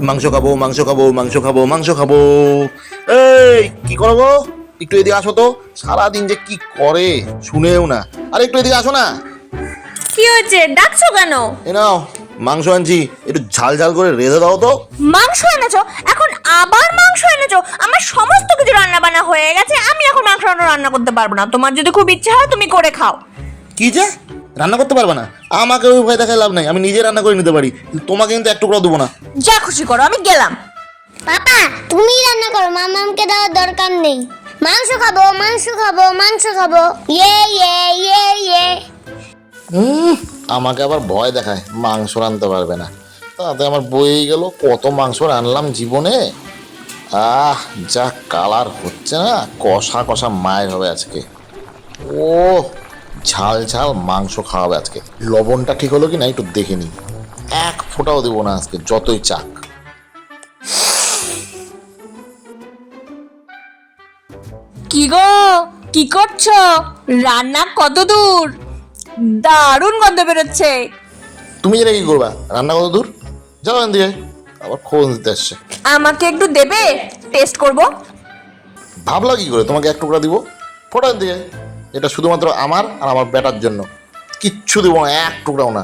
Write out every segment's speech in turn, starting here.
মাংস খাবো, মাংস খাবো, মাংস খাবো, মাংস খাবো। এই কি করো গো? একটু এদিকে আসো তো। সারাদিন যে কি করে শুনেও না। আরে একটু এদিকে আসো না। কি হয়েছে, ডাকছো কেন? এ নাও মাংস আনছি, একটু ঝাল ঝাল করে রেঁধে দাও তো। মাংস এনেছো? এখন আবার মাংস এনেছো? আমার সমস্ত কিছু রান্না বান্না হয়ে গেছে, আমি এখন মাংস রান্না করতে পারবো না। তোমার যদি খুব ইচ্ছা হয় তুমি করে খাও। কি যে রান্না করতে পারবে না? আমাকে ওই ভয় দেখায় লাভ নাই, আমি নিজে রান্না করে নিতে পারি, কিন্তু তোমাকে কিন্তু এক টুকরাও দেবো না। যা খুশি করো, আমি গেলাম। পাপা তুমি রান্না করো, মামামকে দেওয়ার দরকার নেই। মাংস খাবো, মাংস খাবো, মাংস খাবো, ইয়ে ইয়ে ইয়ে ইয়ে। আমাকে আবার ভয় দেখায় মাংস রাঁধতে পারবে না। তাতে আমার বয়েই গেল, কত মাংস রান্নলাম জীবনে। যা কালার হচ্ছে না, কষা কষা মায়ের হবে আজকে। ও ঝাল ঝাল মাংস খাওয়াবে আজকে। লবণটা ঠিক হলো কি না একটু দেখে নি। এক ফোঁটাও দেবো না আজকে, যতই চাক। কি গো, কি করছো? রান্না কত দূর? দারুণ গন্ধ বেরোচ্ছে। তুমি যেটা কি করবা? রান্না কত দূর? যাও এখান দিয়ে। আবার খোঁজ দিতে আসছে। আমাকে একটু দেবে, টেস্ট করব। ভাবলা কি করে তোমাকে এক টুকরা দিব? ফোটান দিয়ে। এটা শুধুমাত্র আমার আর আমার বেটার জন্য। কিচ্ছু দিব না, এক টুকরাও না।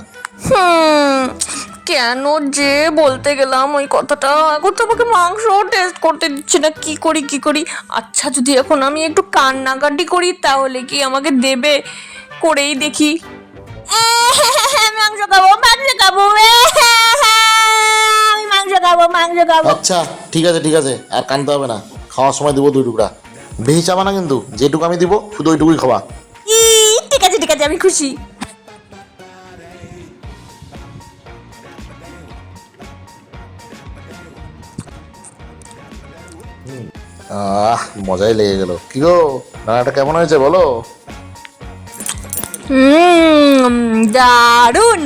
কেন যে বলতে গেলাম ওই কথাটা, এখন তো আমাকে মাংস টেস্ট করতে দিচ্ছে না। কি করি কি করি? আচ্ছা, যদি এখন আমি একটু কান্নাকাটি করি তাহলে কি আমাকে দেবে? করেই দেখি। মাংস খাবো, মাংস খাবো, আমি মাংস খাবো, মাংস খাবো। আচ্ছা ঠিক আছে ঠিক আছে, আর কানতে হবে না। খাওয়ার সময় দিব 2 টুকরা। বেশি চাবা না কিন্তু, যেটুকু আমি দিব শুধু ওইটুকুই খাওয়া। ঠিক আছে ঠিক আছে, আমি খুশি। মজাই লেগে গেল। কি গো, রান্নাটা কেমন হয়েছে বলো? দারুণ।